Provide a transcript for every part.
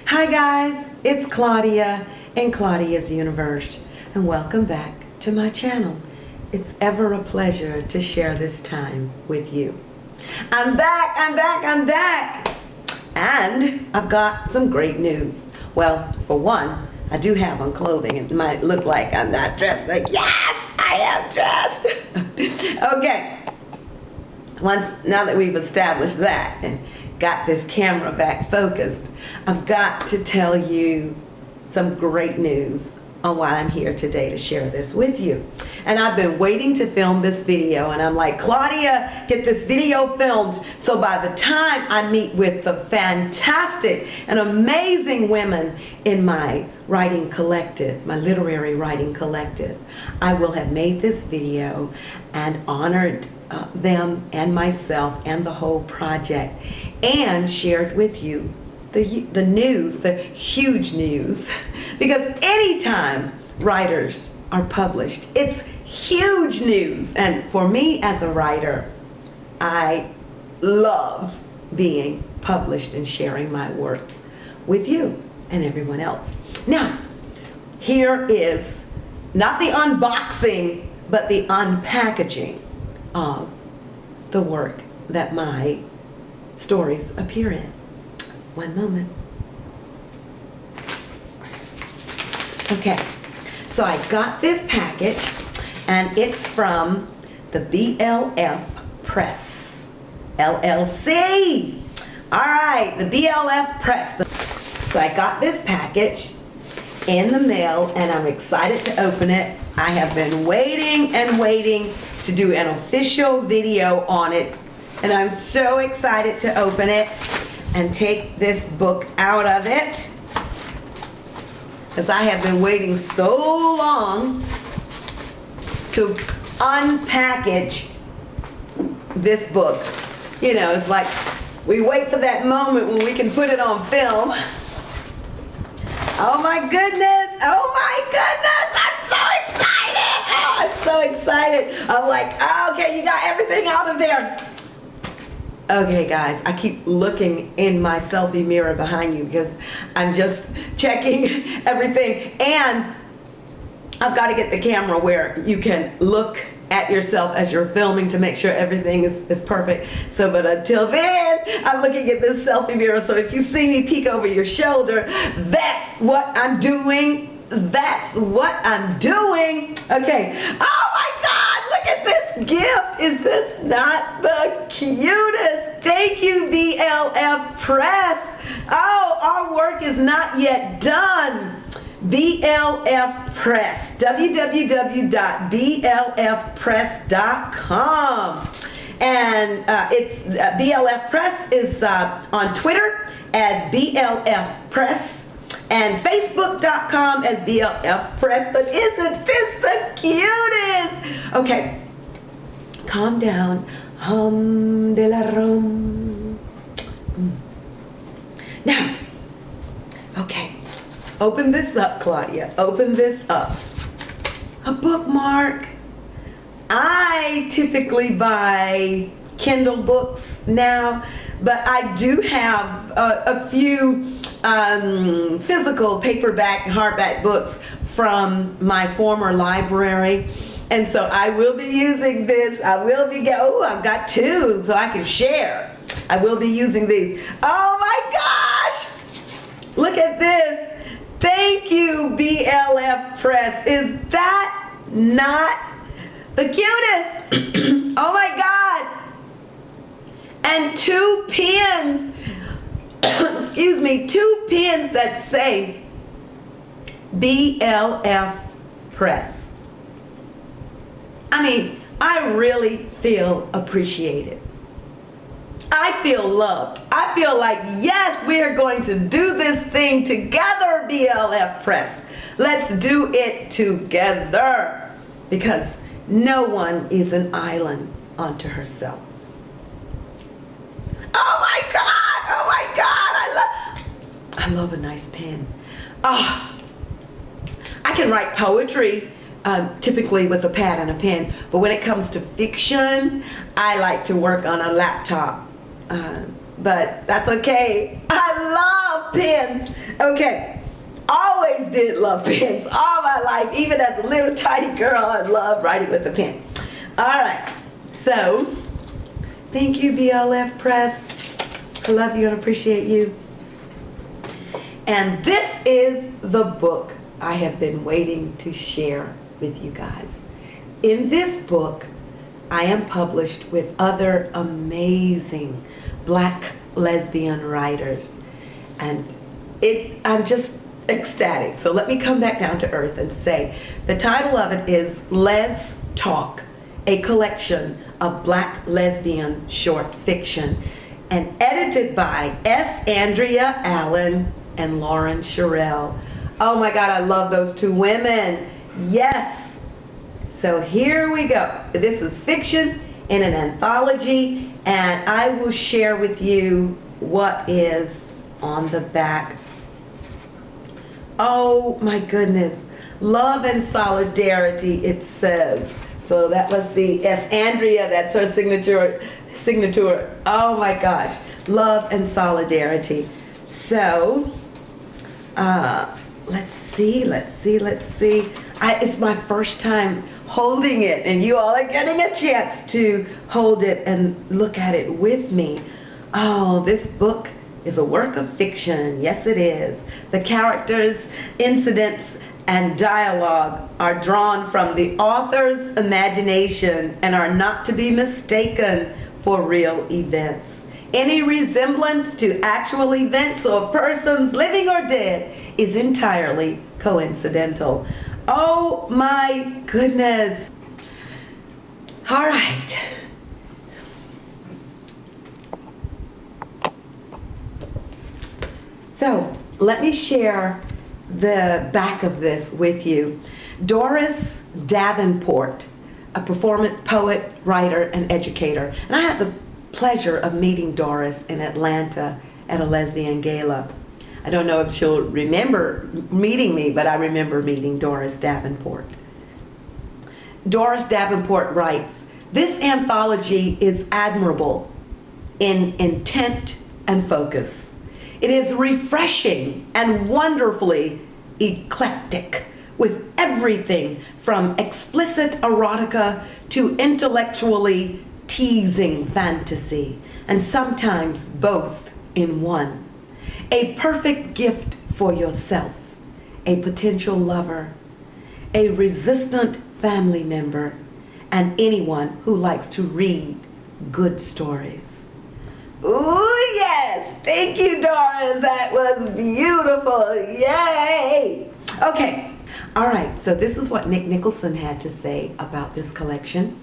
Hi guys, it's Claudia and Claudia's Universe, and welcome back to my channel. It's ever a pleasure to share this time with you. I'm back, and I've got some great news. Well, for one, I do have on clothing. It might look like I'm not dressed, but yes, I am dressed. Okay, now that we've established that and got this camera back focused, I've got to tell you some great news on why I'm here today to share this with you. And I've been waiting to film this video, and I'm like, Claudia, get this video filmed so by the time I meet with the fantastic and amazing women in my writing collective, my literary writing collective, I will have made this video and honored them and myself and the whole project, and shared with you the news, the huge news, because anytime writers are published, it's huge news. And for me as a writer, I love being published and sharing my works with you and everyone else. Now, here is not the unboxing, but the unpackaging of the work that my stories appear in. One moment. Okay, so I got this package, and it's from the BLF Press, LLC. All right, the BLF Press. So I got this package in the mail, and I'm excited to open it. I have been waiting and waiting to do an official video on it, and I'm so excited to open it and take this book out of it, because I have been waiting so long to unpackage this book. You know, it's like we wait for that moment when we can put it on film. Oh my goodness, I'm so excited. Oh, I'm so excited. I'm like, oh, okay, you got everything out of there. Okay guys, I keep looking in my selfie mirror behind you because I'm just checking everything, and I've got to get the camera where you can look at yourself as you're filming to make sure everything is perfect. So, but until then, I'm looking at this selfie mirror, so if you see me peek over your shoulder, that's what I'm doing. That's what I'm doing. Okay. Oh my God, look at this gift. Is this not the cutest? Thank you, BLF Press. Oh, our work is not yet done. BLF Press, www.blfpress.com. And it's BLF Press is on Twitter as BLF Press, and Facebook.com as BLF Press. But isn't this the cutest? Okay, calm down. Hum de la rum. Now, okay, open this up, Claudia. Open this up. A bookmark. I typically buy Kindle books now, but I do have a few physical paperback and hardback books from my former library, and so I will be using this. I've got two so I can share. I will be using these. Oh my gosh, look at this. Thank you, BLF Press. Is that not the cutest? Oh my God. And two pins, excuse me, two pins that say BLF Press. I mean, I really feel appreciated. I feel loved. I feel like, yes, we are going to do this thing together, BLF Press. Let's do it together, because no one is an island unto herself. Oh my God, I love a nice pen. Oh, I can write poetry typically with a pad and a pen, but when it comes to fiction, I like to work on a laptop. But that's okay. I love pens. Okay, always did love pens all my life. Even as a little tiny girl, I loved writing with a pen. All right, so thank you, BLF Press. I love you and appreciate you. And this is the book I have been waiting to share with you guys. In this book, I am published with other amazing Black lesbian writers. And I'm just ecstatic. So let me come back down to earth and say, the title of it is Les Talk, a collection of Black lesbian short fiction, and edited by S. Andrea Allen and Lauren Sherrill. Oh my God, I love those two women. Yes. So here we go. This is fiction in an anthology, and I will share with you what is on the back. Oh my goodness. Love and solidarity, it says. So that must be S. Andrea, that's her signature. Oh my gosh. Love and solidarity. So, let's see. It's my first time holding it, and you all are getting a chance to hold it and look at it with me. Oh, this book is a work of fiction. Yes, it is. The characters, incidents, and dialogue are drawn from the author's imagination and are not to be mistaken for real events. Any resemblance to actual events or persons, living or dead, is entirely coincidental. Oh my goodness. All right. So let me share the back of this with you. Doris Davenport, a performance poet, writer, and educator. And I had the pleasure of meeting Doris in Atlanta at a lesbian gala. I don't know if she'll remember meeting me, but I remember meeting Doris Davenport. Doris Davenport writes, "This anthology is admirable in intent and focus. It is refreshing and wonderfully eclectic, with everything from explicit erotica to intellectually teasing fantasy, and sometimes both in one. A perfect gift for yourself, a potential lover, a resistant family member, and anyone who likes to read good stories." Ooh, yes. Thank you, Doris. That was beautiful. Yay. Okay. All right. So this is what Nick Nicholson had to say about this collection.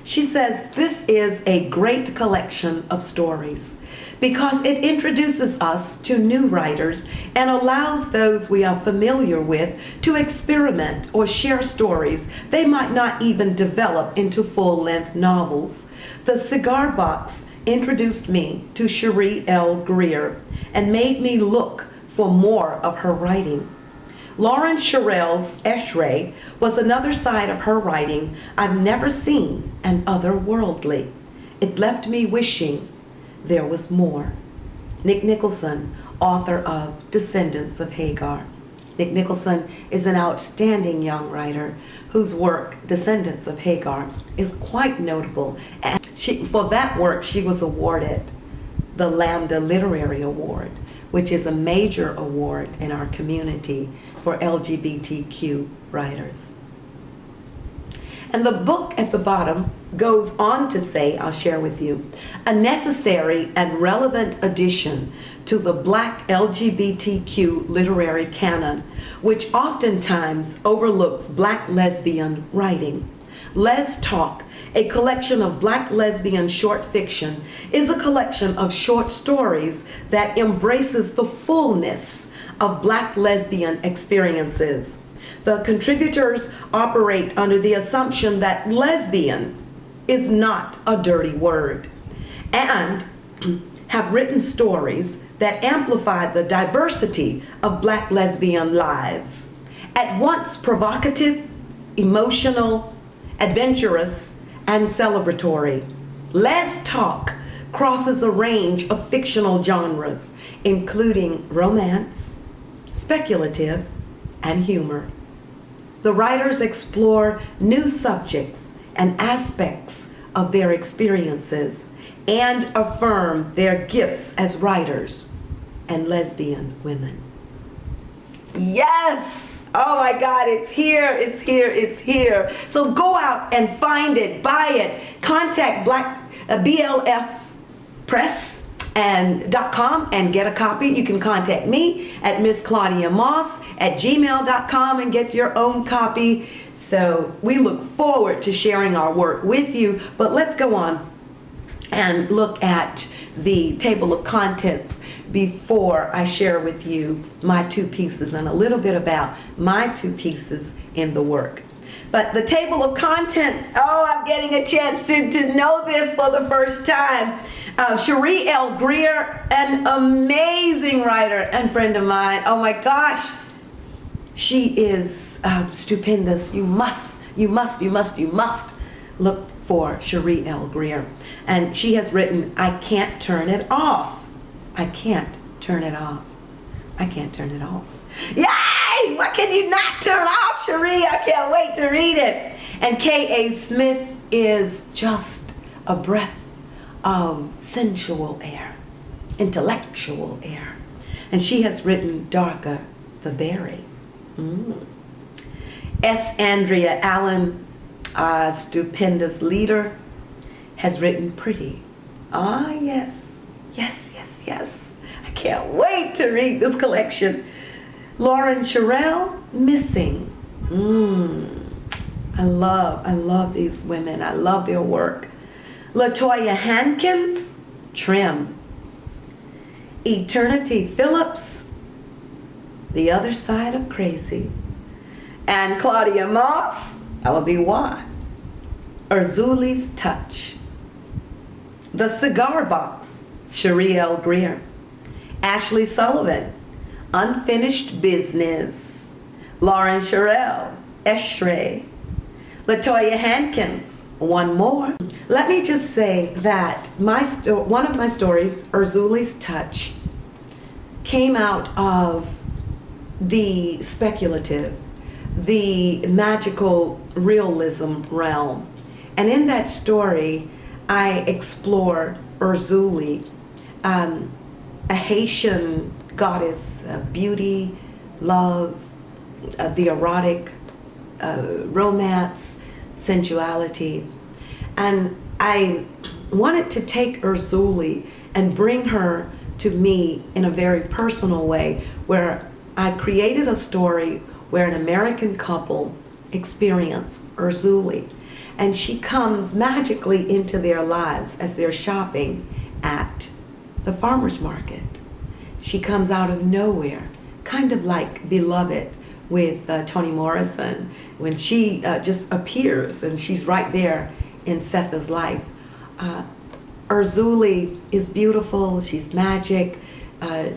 She says, "This is a great collection of stories because it introduces us to new writers and allows those we are familiar with to experiment or share stories they might not even develop into full-length novels. The cigar box introduced me to Cherie L. Greer and made me look for more of her writing. Lauren Sherrill's Esh-Ray was another side of her writing I've never seen and otherworldly. It left me wishing there was more." Nick Nicholson, author of Descendants of Hagar. Nick Nicholson is an outstanding young writer whose work, Descendants of Hagar, is quite notable. And for that work, she was awarded the Lambda Literary Award, which is a major award in our community for LGBTQ writers. And the book at the bottom goes on to say, I'll share with you, "A necessary and relevant addition to the Black LGBTQ literary canon, which oftentimes overlooks Black lesbian writing. Les Talk, a collection of Black lesbian short fiction, is a collection of short stories that embraces the fullness of Black lesbian experiences. The contributors operate under the assumption that lesbian is not a dirty word and have written stories that amplify the diversity of Black lesbian lives. At once provocative, emotional, adventurous, and celebratory, Les Talk crosses a range of fictional genres, including romance, speculative, and humor. The writers explore new subjects and aspects of their experiences and affirm their gifts as writers and lesbian women. Yes! Oh my God, it's here, it's here, it's here. So go out and find it, buy it, contact BLF Press and .com and get a copy. You can contact me at MissClaudiaMoss@gmail.com and get your own copy. So we look forward to sharing our work with you, but let's go on and look at the table of contents before I share with you my two pieces and a little bit about my two pieces in the work. But the table of contents, oh, I'm getting a chance to know this for the first time. Cherie L. Greer, an amazing writer and friend of mine. Oh my gosh, she is stupendous. You must look for Cherie L. Greer. And she has written, I Can't Turn It Off. I can't turn it off. I can't turn it off. Yay! What can you not turn off, Cherie? I can't wait to read it. And K.A. Smith is just a breath of sensual air, intellectual air. And she has written Darker the Berry. S. Andrea Allen, a stupendous leader, has written Pretty. Ah, yes, yes, yes, yes. I can't wait to read this collection. Lauren Sherrill, Missing. I love these women. I love their work. Latoya Hankins, Trim. Eternity Phillips, The Other Side of Crazy. And Claudia Moss, that would be why. Azulas Touch. The Cigar Box, Cherie L. Greer. Ashley Sullivan, Unfinished Business. Lauren Sherrill, Eshrei. Latoya Hankins, One More. Let me just say that one of my stories, Azulas Touch, came out of the speculative, the magical realism realm. And in that story, I explore Urzuli, a Haitian goddess of beauty, love, the erotic, romance, sensuality. And I wanted to take Urzuli and bring her to me in a very personal way, where I created a story where an American couple experience Urzuli, and she comes magically into their lives as they're shopping at the farmer's market. She comes out of nowhere, kind of like Beloved with Toni Morrison, when she just appears and she's right there in Setha's life. Urzuli is beautiful, she's magic,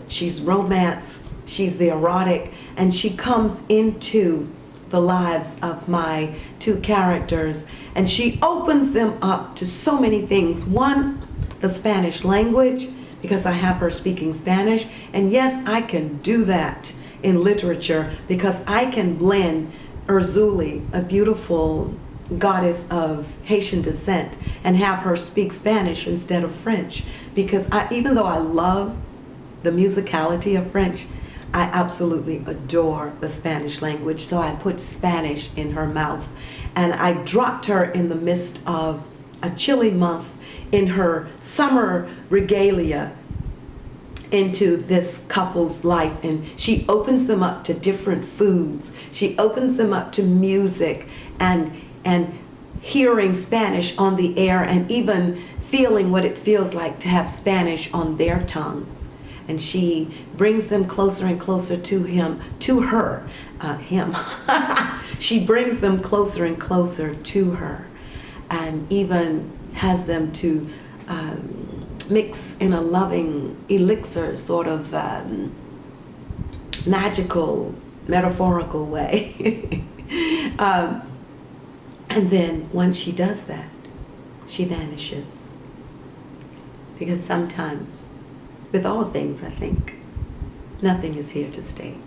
she's romance, she's the erotic, and she comes into the lives of my two characters, and she opens them up to so many things. One, the Spanish language, because I have her speaking Spanish, and yes, I can do that in literature because I can blend Urzuli, a beautiful goddess of Haitian descent, and have her speak Spanish instead of French, because even though I love the musicality of French, I absolutely adore the Spanish language, so I put Spanish in her mouth. And I dropped her in the midst of a chilly month in her summer regalia into this couple's life, and she opens them up to different foods. She opens them up to music and hearing Spanish on the air, and even feeling what it feels like to have Spanish on their tongues. And she brings them closer and closer to him. She brings them closer and closer to her, and even has them to mix in a loving elixir, sort of magical, metaphorical way. And then once she does that, she vanishes. Because sometimes, with all things, I think, nothing is here to stay.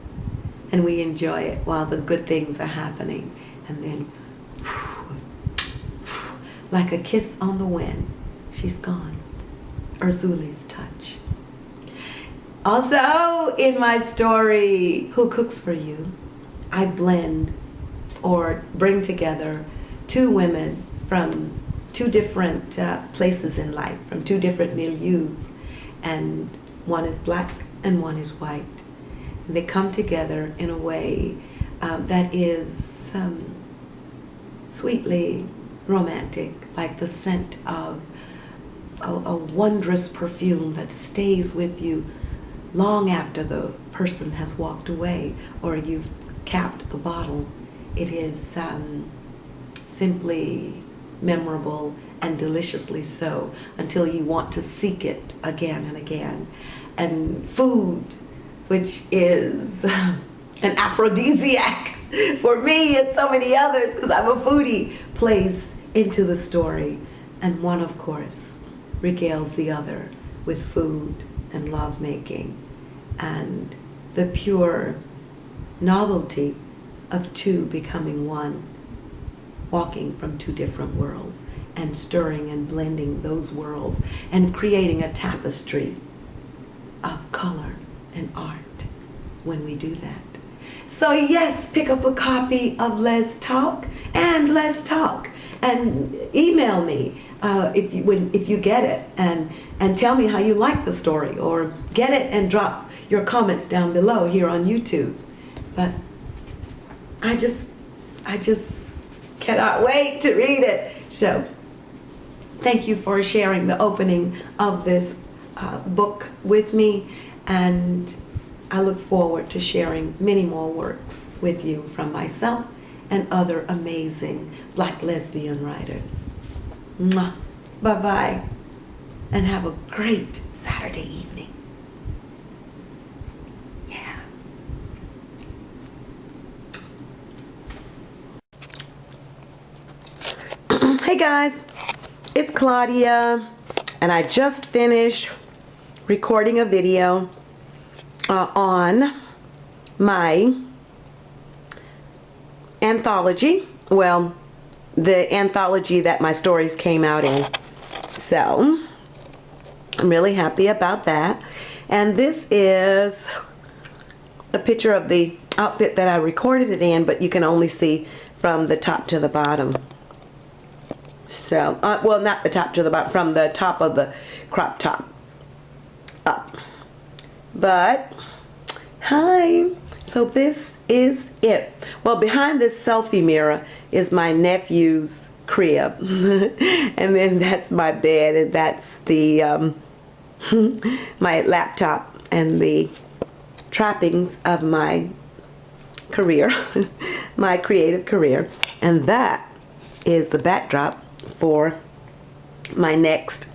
and we enjoy it while the good things are happening. And then, like a kiss on the wind, she's gone. Azulas Touch. Also, in my story, Who Cooks for You, I blend or bring together two women from two different places in life, from two different milieus, and one is black and one is white. And they come together in a way that is sweetly romantic, like the scent of a wondrous perfume that stays with you long after the person has walked away or you've capped the bottle. It is simply memorable and deliciously so until you want to seek it again and again. And food, which is an aphrodisiac for me and so many others because I'm a foodie, plays into the story. And one, of course, regales the other with food and lovemaking and the pure novelty of two becoming one, walking from two different worlds and stirring and blending those worlds and creating a tapestry of color and art when we do that. So yes, pick up a copy of Let's Talk and Let's Talk and email me if you get it and tell me how you like the story, or get it and drop your comments down below here on YouTube. But I just cannot wait to read it. So thank you for sharing the opening of this book with me, and I look forward to sharing many more works with you from myself and other amazing Black lesbian writers. Mwah. Bye-bye, and have a great Saturday evening. Yeah. Hey guys, it's Claudia, and I just finished recording a video on my anthology. Well, the anthology that my stories came out in. So I'm really happy about that. And this is a picture of the outfit that I recorded it in, but you can only see from the top to the bottom. So, well, not the top to the bottom, from the top of the crop top up. But, hi. So this is it. Well, behind this selfie mirror is my nephew's crib. And then that's my bed, and that's the my laptop and the trappings of my career, my creative career. And that is the backdrop for my next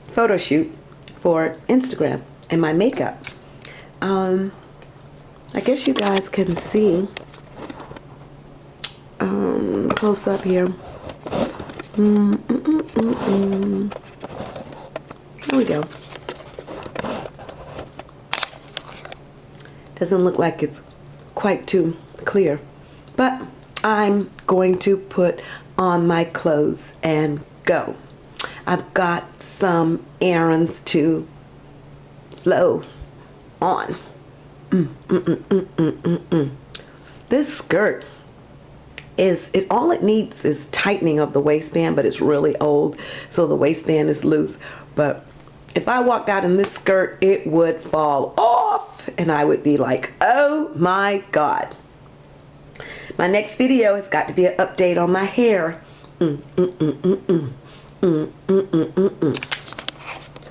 photo shoot for Instagram and my makeup. I guess you guys can see close up here. There we go. Doesn't look like it's quite too clear, but I'm going to put on my clothes and go. I've got some errands to flow on. This skirt is, all it needs is tightening of the waistband, but it's really old, so the waistband is loose. But if I walked out in this skirt, it would fall off, and I would be like, oh my God. My next video has got to be an update on my hair.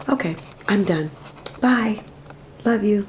Okay, I'm done. Bye. Love you.